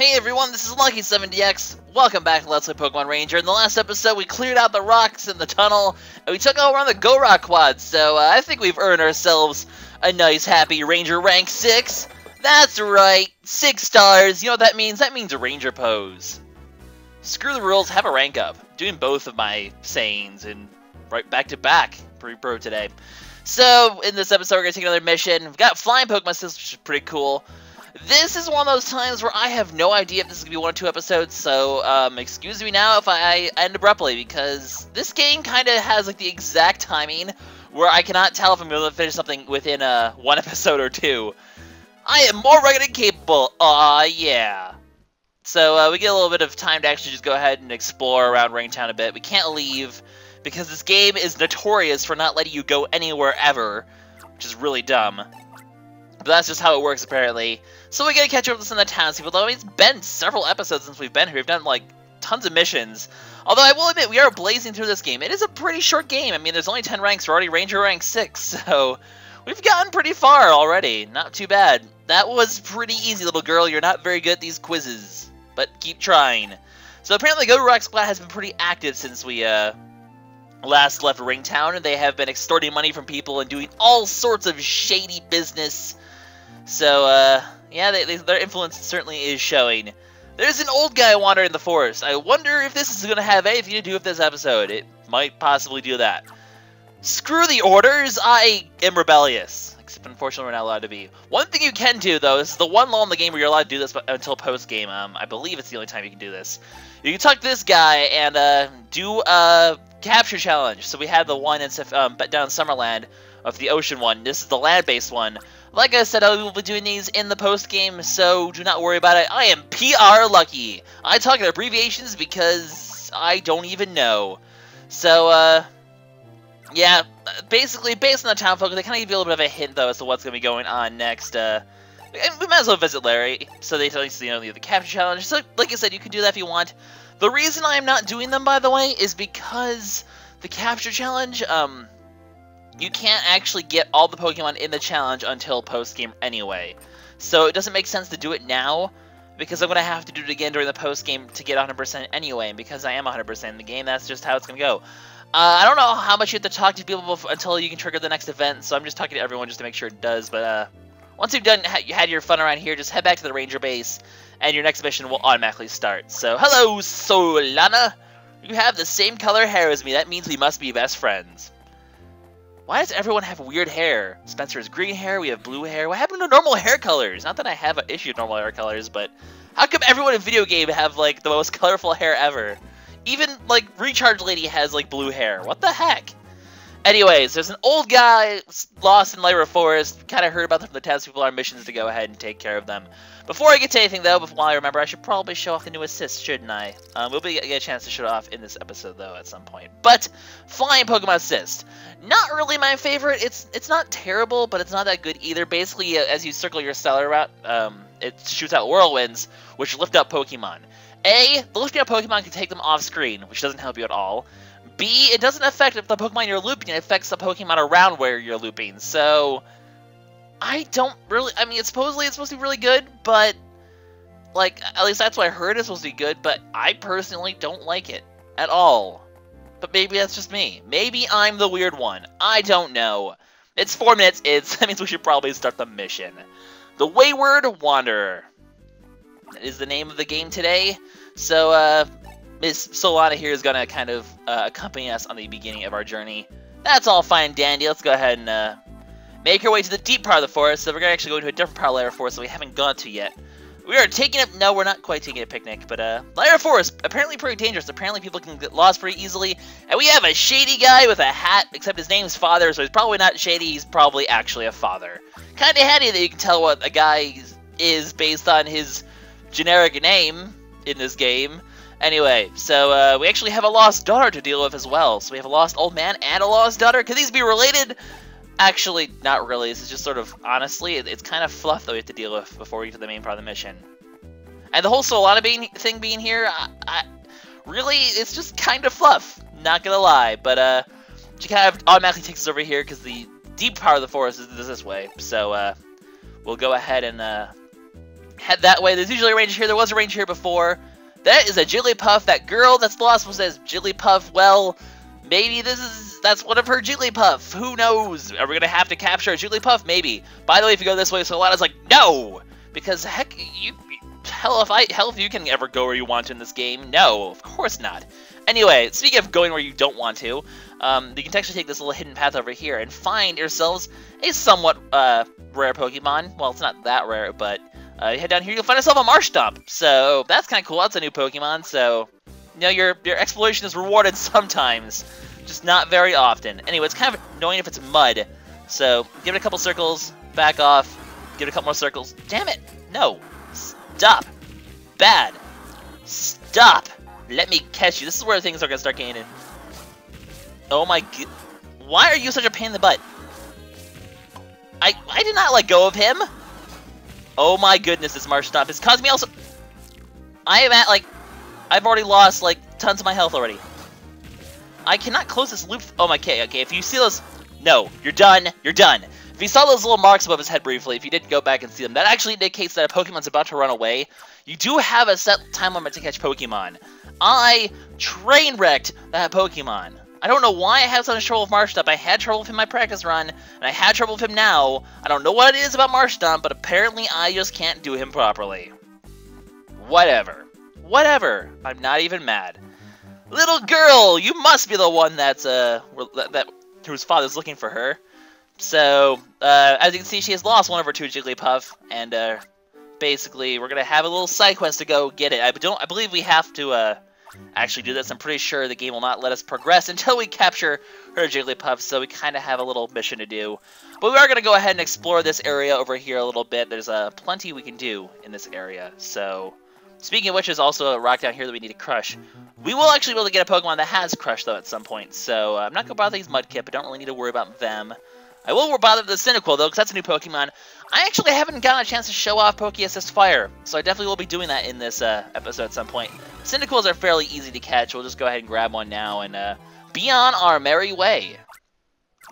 Hey everyone, this is LuckySevenDX. Welcome back to Let's Play Pokemon Ranger. In the last episode, we cleared out the rocks in the tunnel, and we took over on the Go Rock Quad, so I think we've earned ourselves a nice, happy Ranger rank 6. That's right, 6 stars. You know what that means? That means a Ranger pose. Screw the rules, have a rank up. Doing both of my sayings, and right back to back. Pretty pro today. So, in this episode, we're going to take another mission. We've got Flying Pokemon Assist, which is pretty cool. This is one of those times where I have no idea if this is going to be 1 or 2 episodes, so excuse me now if I end abruptly, because this game kind of has like the exact timing where I cannot tell if I'm going to finish something within 1 episode or 2. I am more rugged and capable, yeah. So we get a little bit of time to actually just go ahead and explore around Ringtown a bit. We can't leave, because this game is notorious for not letting you go anywhere ever, which is really dumb. But that's just how it works, apparently. So we gotta catch up with some of the townspeople, though it's been several episodes since we've been here. We've done, like, tons of missions. Although I will admit, we are blazing through this game. It is a pretty short game. I mean, there's only 10 ranks. We're already Ranger rank 6, so we've gotten pretty far already. Not too bad. That was pretty easy, little girl. You're not very good at these quizzes, but keep trying. So apparently Go Rock Splat has been pretty active since we, last left Ringtown, and they have been extorting money from people and doing all sorts of shady business. So, yeah, their influence certainly is showing. There's an old guy wandering in the forest. I wonder if this is going to have anything to do with this episode. It might possibly do that. Screw the orders, I am rebellious. Except, unfortunately, we're not allowed to be. One thing you can do, though, this is the one law in the game where you're allowed to do this until post-game. I believe it's the only time you can do this. You can talk to this guy and do a capture challenge. So we had the one in down Summerland of the ocean one. This is the land-based one. Like I said, I will be doing these in the post-game, so do not worry about it. I am PR Lucky. I talk in abbreviations because I don't even know. So, yeah, basically, based on the town folk, they kind of give you a little bit of a hint, though, as to what's going to be going on next. We might as well visit Larry, so they tell you, the capture challenge. So, like I said, you can do that if you want. The reason I'm not doing them, by the way, is because the capture challenge, you can't actually get all the Pokemon in the challenge until post-game anyway. So it doesn't make sense to do it now, because I'm going to have to do it again during the post-game to get 100% anyway, and because I am 100% in the game, that's just how it's going to go. I don't know how much you have to talk to people until you can trigger the next event, so I'm just talking to everyone just to make sure it does, but once you've had your fun around here, just head back to the Ranger base, and your next mission will automatically start. So, hello, Solana! You have the same color hair as me, that means we must be best friends. Why does everyone have weird hair? Spencer has green hair, we have blue hair. What happened to normal hair colors? Not that I have an issue with normal hair colors, but how come everyone in video game have, like, the most colorful hair ever? Even, like, Recharge Lady has, like, blue hair. What the heck? Anyways, there's an old guy lost in Lyra Forest. Kind of heard about them from the townspeople on our missions to go ahead and take care of them. Before I get to anything, though, while I remember, I should probably show off the new assist, shouldn't I? We'll get a chance to show it off in this episode, though, at some point. But, Flying Pokemon Assist. Not really my favorite. It's not terrible, but it's not that good either. Basically, as you circle your stellar route, it shoots out whirlwinds, which lift up Pokemon. A, the lifting up Pokemon can take them off screen, which doesn't help you at all. B, it doesn't affect the Pokemon you're looping, it affects the Pokemon around where you're looping, so I don't really, I mean, supposedly it's supposed to be really good, but, like, at least that's what I heard it's supposed to be good, but I personally don't like it at all. But maybe that's just me. Maybe I'm the weird one. I don't know. It's 4 minutes, that means we should probably start the mission. The Wayward Wanderer. That is the name of the game today, so, Miss Solana here is going to kind of accompany us on the beginning of our journey. That's all fine and dandy. Let's go ahead and make our way to the deep part of the forest. So we're going to actually go to a different part of Lyra Forest that we haven't gone to yet. We are taking up... No, we're not quite taking a picnic, but Lyra Forest, apparently pretty dangerous. Apparently people can get lost pretty easily. And we have a shady guy with a hat, except his name's Father, so he's probably not shady. He's probably actually a father. Kind of handy that you can tell what a guy is based on his generic name in this game. Anyway, so we actually have a lost daughter to deal with as well. So we have a lost old man and a lost daughter. Could these be related? Actually, not really. This is just sort of, honestly, it's kind of fluff that we have to deal with before we get to the main part of the mission. And the whole Solana thing being here, really, it's just kind of fluff. Not gonna lie. But she kind of automatically takes us over here because the deep part of the forest is this way. So we'll go ahead and head that way. There's usually a ranger here. There was a ranger here before. That is a Jigglypuff. That girl that's lost was says Jigglypuff. Well, maybe that's one of her Jigglypuff. Who knows? Are we gonna have to capture a Jigglypuff? Maybe. By the way, if you go this way, Solana's like, no! Because heck, hell if you can ever go where you want to in this game. No, of course not. Anyway, speaking of going where you don't want to, you can actually take this little hidden path over here and find yourselves a somewhat rare Pokemon. Well, it's not that rare, but you head down here, you'll find yourself a Marshstomp. So that's kind of cool. That's a new Pokemon. So you know your exploration is rewarded sometimes, just not very often. Anyway, it's kind of annoying if it's mud. So give it a couple circles, back off, give it a couple more circles. Damn it! No, stop. Bad. Stop. Let me catch you. This is where things are gonna start getting in. Oh my god. Why are you such a pain in the butt? I did not let go of him. Oh my goodness, this Marshstomp is causing me also. I am at like, I've already lost like tons of my health already. I cannot close this loop. Oh my, okay. If you see those, no, you're done. You're done. If you saw those little marks above his head briefly, if you didn't go back and see them, that actually indicates that a Pokemon's about to run away. You do have a set time limit to catch Pokemon. I train wrecked that Pokemon. I don't know why I had such trouble with Marshstomp. I had trouble with him in my practice run, and I had trouble with him now. I don't know what it is about Marshstomp, but apparently I just can't do him properly. Whatever. Whatever. I'm not even mad. Little girl, you must be the one that's whose father's looking for her. So, as you can see, she has lost one of her two Jigglypuff, and basically we're gonna have a little side quest to go get it. I believe we have to actually do this. I'm pretty sure the game will not let us progress until we capture her Jigglypuff, so we kind of have a little mission to do. But we are gonna go ahead and explore this area over here a little bit. There's plenty we can do in this area. So, speaking of which, there's also a rock down here that we need to crush. We will actually be able to get a Pokemon that has Crush, though, at some point. So, I'm not going to bother these Mudkip. I don't really need to worry about them. I will bother the Cyndaquil, though, because that's a new Pokemon. I actually haven't gotten a chance to show off Poke-Assist Fire, so I definitely will be doing that in this episode at some point. Cyndaquils are fairly easy to catch. We'll just go ahead and grab one now and be on our merry way.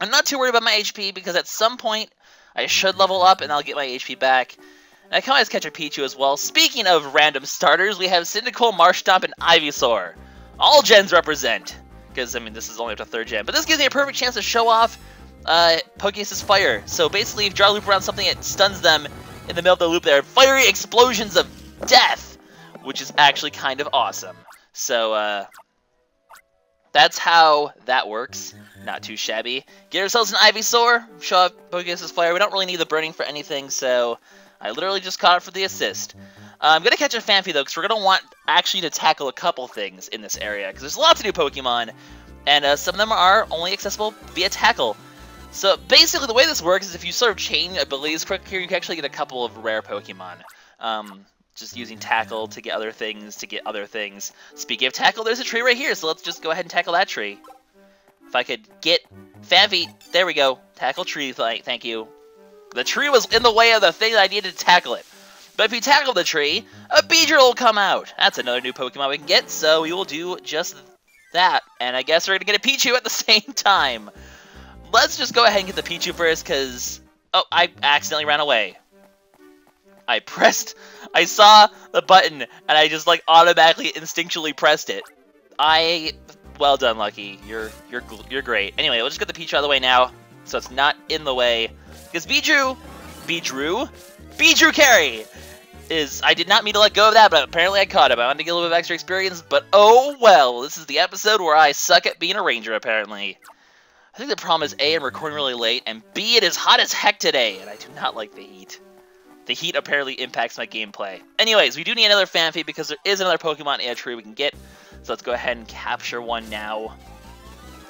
I'm not too worried about my HP, because at some point, I should level up, and I'll get my HP back. And I can always catch a Pichu as well. Speaking of random starters, we have Cyndaquil, Marshstomp, and Ivysaur. All gens represent, because, I mean, this is only up to 3rd gen. But this gives me a perfect chance to show off Poke-Assist Fire. So basically, if you draw a loop around something, it stuns them in the middle of the loop there. Fiery explosions of death, which is actually kind of awesome. So, that's how that works. Not too shabby. Get ourselves an Ivysaur, show off Poke-Assist Fire. We don't really need the burning for anything, so I literally just caught it for the assist. I'm going to catch a Phanpy, though, because we're going to want actually to tackle a couple things in this area, because there's lots of new Pokemon, and some of them are only accessible via tackle. So basically, the way this works is if you sort of chain abilities quick here, you can actually get a couple of rare Pokemon. Just using tackle to get other things, Speaking of tackle, there's a tree right here, so let's just go ahead and tackle that tree. If I could get Phanpy, there we go. Tackle tree, thank you. The tree was in the way of the thing that I needed to tackle it. But if you tackle the tree, a Beedrill will come out. That's another new Pokemon we can get, so we will do just that. And I guess we're going to get a Pichu at the same time. Let's just go ahead and get the Pichu first, because... Oh, I accidentally ran away. I saw the button, and I just, like, automatically, instinctually pressed it. Well done, Lucky. You're great. Anyway, we'll just get the Pichu out of the way now, so it's not in the way. Because Beedrill carry is, I did not mean to let go of that, but apparently I caught him. I wanted to get a little bit of extra experience, but oh well. This is the episode where I suck at being a ranger, apparently. I think the problem is A, I'm recording really late, and B, it is hot as heck today, and I do not like the heat. The heat apparently impacts my gameplay. Anyways, we do need another Phanpy because there is another Pokemon in a tree we can get, so let's go ahead and capture one now.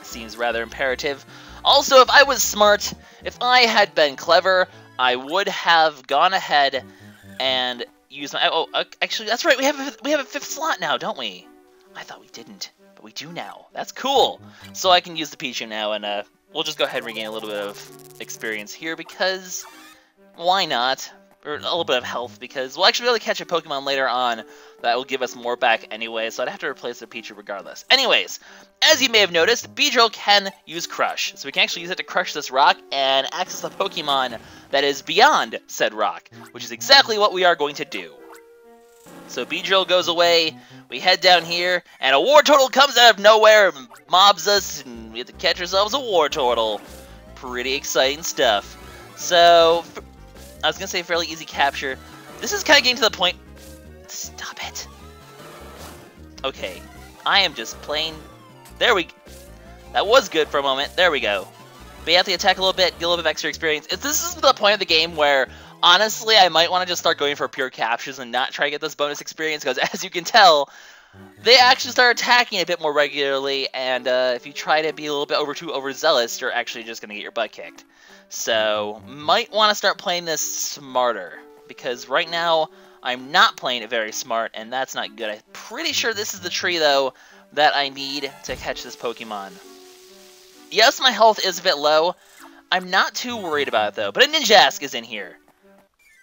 Seems rather imperative. Also, if I was smart, if I had been clever, I would have gone ahead and used my... Oh, actually, that's right. We have a 5th slot now, don't we? I thought we didn't, but we do now. That's cool. So I can use the Pichu now, and we'll just go ahead and regain a little bit of experience here because why not? Or a little bit of health, because we'll actually be able to catch a Pokemon later on that will give us more back anyway, so I'd have to replace the Pichu regardless. Anyways, as you may have noticed, Beedrill can use Crush. So we can actually use it to crush this rock and access the Pokemon that is beyond said rock, which is exactly what we are going to do. So Beedrill goes away, we head down here, and a Wartortle comes out of nowhere and mobs us, and we have to catch ourselves a Wartortle. Pretty exciting stuff. So, I was going to say fairly easy capture. This is kind of getting to the point... Stop it. Okay, I am just playing... There we... That was good for a moment. There we go. But you have to attack a little bit, get a little bit of extra experience. This is the point of the game where... Honestly, I might want to just start going for pure captures and not try to get this bonus experience, because as you can tell, they actually start attacking a bit more regularly, and if you try to be a little bit too overzealous, you're actually just going to get your butt kicked. So, might want to start playing this smarter, because right now, I'm not playing it very smart, and that's not good. I'm pretty sure this is the tree, though, that I need to catch this Pokemon. Yes, my health is a bit low. I'm not too worried about it, though, but a Ninjask is in here.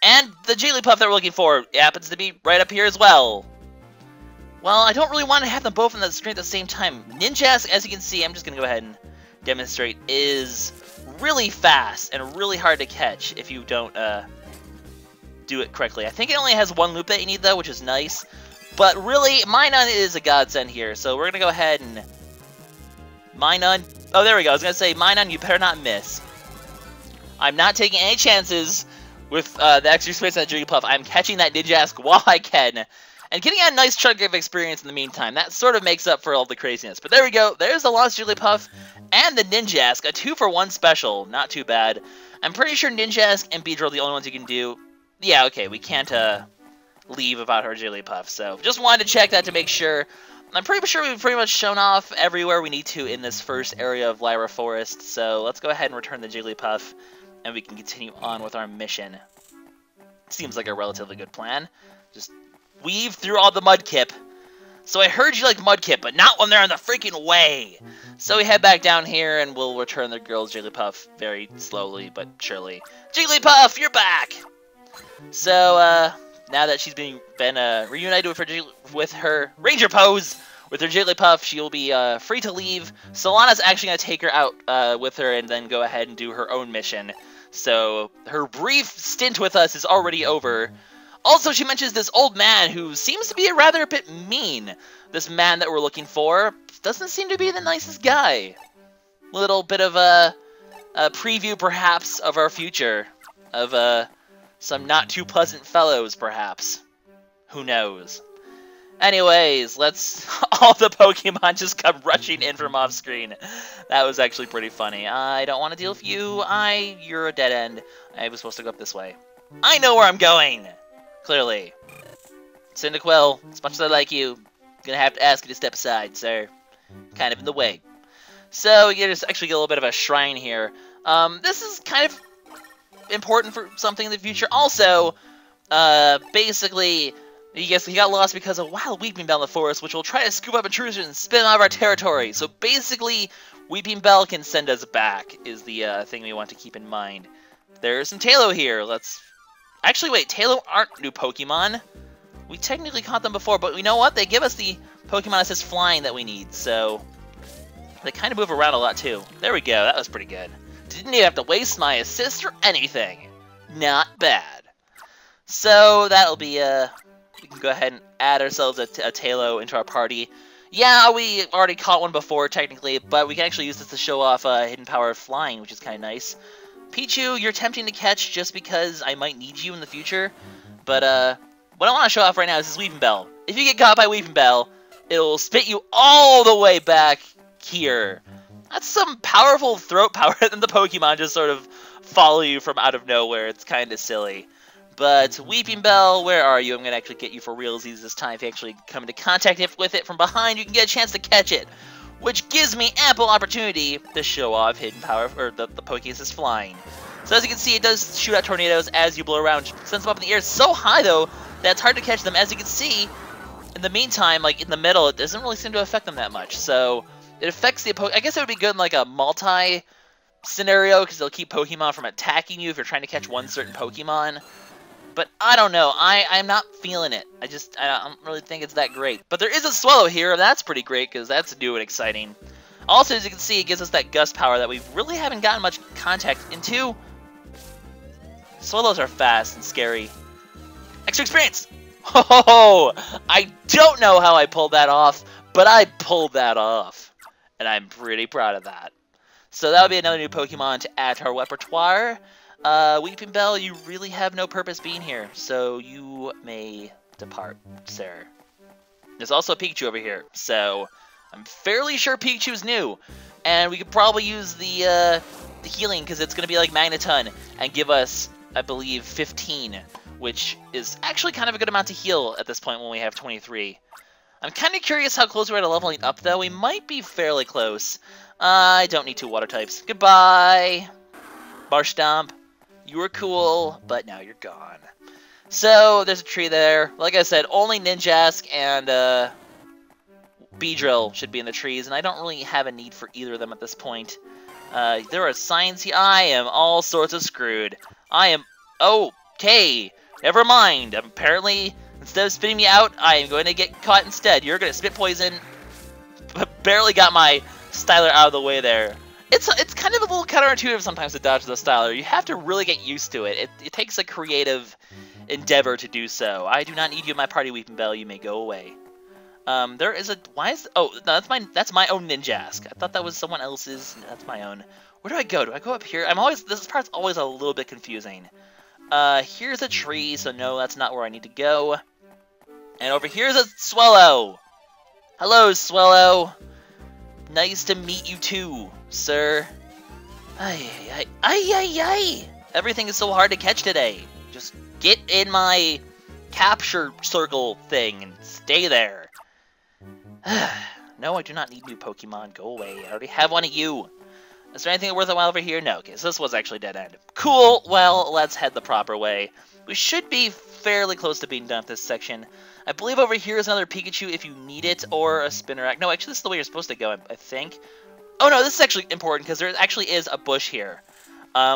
And the Jigglypuff that we're looking for happens to be right up here as well. Well, I don't really want to have them both on the screen at the same time. Ninjask, as you can see, I'm just going to go ahead and demonstrate, is really fast and really hard to catch if you don't do it correctly. I think it only has one loop that you need, though, which is nice. But really, Minun is a godsend here, so we're going to go ahead and... Minun... Oh, there we go. I was going to say, Minun, you better not miss. I'm not taking any chances with the extra space on that Jigglypuff. I'm catching that Ninjask while I can, and getting a nice chunk of experience in the meantime. That sort of makes up for all the craziness. But there we go. There's the lost Jigglypuff and the Ninjask. A 2-for-1 special. Not too bad. I'm pretty sure Ninjask and Beedrill are the only ones you can do. Yeah, okay, we can't leave without our Jigglypuff. So just wanted to check that to make sure. I'm pretty sure we've pretty much shown off everywhere we need to in this first area of Lyra Forest. So let's go ahead and return the Jigglypuff, and we can continue on with our mission. Seems like a relatively good plan. Just weave through all the Mudkip. So I heard you like Mudkip, but not when they're in the freaking way. So we head back down here, and we'll return the girl's Jigglypuff very slowly but surely. Jigglypuff, you're back! So, now that she's been reunited with her Ranger pose, with her Jigglypuff, she'll be free to leave. Solana's actually going to take her out with her and then go ahead and do her own mission. So, her brief stint with us is already over. Also, she mentions this old man who seems to be a bit mean. This man that we're looking for doesn't seem to be the nicest guy. Little bit of a preview, perhaps, of our future. Of some not too pleasant fellows, perhaps. Who knows? Anyways, all the Pokemon just come rushing in from off screen. That was actually pretty funny. I don't want to deal with you. You're a dead end. I was supposed to go up this way. I know where I'm going! Clearly. Cyndaquil, as much as I like you, I'm gonna have to ask you to step aside, sir. Kind of in the way. So, you just actually get a little bit of a shrine here. This is kind of important for something in the future. Also, basically, he got lost because of wild Weepinbell in the forest, which will try to scoop up intruders and spin out of our territory. So basically, Weepinbell can send us back, is the thing we want to keep in mind. There's some Taillow here. Actually, wait, Taillow aren't new Pokemon. We technically caught them before, but you know what? They give us the Pokemon that says flying that we need, so they kind of move around a lot, too. There we go. That was pretty good. Didn't even have to waste my assist or anything. Not bad. So, that'll be, we can go ahead and add ourselves a Taillow into our party. Yeah, we already caught one before, technically, but we can actually use this to show off hidden power of flying, which is kind of nice. Pichu, you're tempting to catch just because I might need you in the future, but what I want to show off right now is this Weepinbell. If you get caught by Weepinbell, it'll spit you all the way back here. That's some powerful throat power, and the Pokemon just sort of follow you from out of nowhere. It's kind of silly. But Weepinbell, where are you? I'm going to actually get you for realsies this time. If you actually come into contact with it from behind, you can get a chance to catch it, which gives me ample opportunity to show off hidden power, or the Pokémon flying. So as you can see, it does shoot out tornadoes as you blow around. Sends them up in the air so high, though, that it's hard to catch them. As you can see, in the meantime, like in the middle, it doesn't really seem to affect them that much. So it affects the I guess it would be good in like a multi scenario, because it'll keep Pokemon from attacking you if you're trying to catch one certain Pokemon. But I don't know. I'm not feeling it. I don't really think it's that great. But there is a Swellow here. That's pretty great because that's new and exciting. Also, as you can see, it gives us that gust power that we really haven't gotten much contact into. Swellows are fast and scary. Extra experience! Oh, I don't know how I pulled that off, but I pulled that off. And I'm pretty proud of that. So that would be another new Pokemon to add to our repertoire. Weepinbell, you really have no purpose being here, so you may depart, sir. There's also a Pikachu over here, so I'm fairly sure Pikachu's new. And we could probably use the healing, because it's going to be like Magneton, and give us, I believe, 15, which is actually kind of a good amount to heal at this point when we have 23. I'm kind of curious how close we are to leveling up, though. We might be fairly close. I don't need 2 water types. Goodbye, Marshstomp. You were cool, but now you're gone. So, there's a tree there. Like I said, only Ninjask and Beedrill should be in the trees, and I don't really have a need for either of them at this point. There are signs here. I am all sorts of screwed. I am... Okay, never mind. Apparently, instead of spitting me out, I am going to get caught instead. You're going to spit poison. Barely got my Styler out of the way there. It's kind of a little counterintuitive sometimes to dodge the Styler. You have to really get used to it. It takes a creative endeavor to do so. I do not need you in my party, Weepinbell. You may go away. There is a... Why is... Oh, no, that's my own Ninjask. I thought that was someone else's. That's my own. Where do I go? Do I go up here? This part's always a little bit confusing. Here's a tree, so no, that's not where I need to go. And over here's a Swellow. Hello, Swellow. Nice to meet you too, sir. Ay. Everything is so hard to catch today. Just get in my capture circle thing and stay there. No, I do not need new Pokemon. Go away. I already have one of you. Is there anything worthwhile over here? No. Okay, so this was actually dead end. Cool. Well, let's head the proper way. We should be fairly close to being done with this section. I believe over here is another Pikachu if you need it, or a Spinnerack. No, actually, this is the way you're supposed to go, I think. Oh, no, this is actually important, because there actually is a bush here.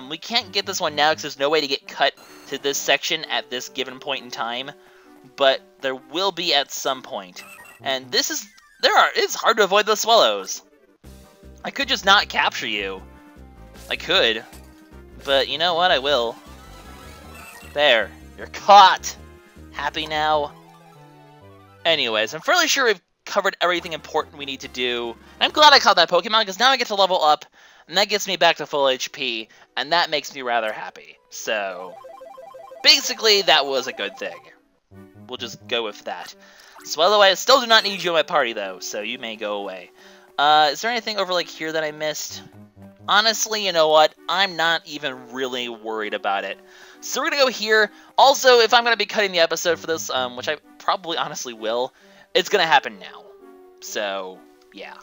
We can't get this one now, because there's no way to get cut to this section at this given point in time. But there will be at some point. And this is... It's hard to avoid the Swellows. I could just not capture you. I could. But you know what? I will. There. You're caught. Happy now? Anyways, I'm fairly sure we've covered everything important we need to do. And I'm glad I caught that Pokemon, because now I get to level up, and that gets me back to full HP, and that makes me rather happy. So, basically, that was a good thing. We'll just go with that. Swellow, I still do not need you in my party, though, so you may go away. Is there anything over, like, here that I missed? Honestly, you know what? I'm not even really worried about it. So we're going to go here. Also, if I'm going to be cutting the episode for this, which I probably honestly will, it's going to happen now. So, yeah.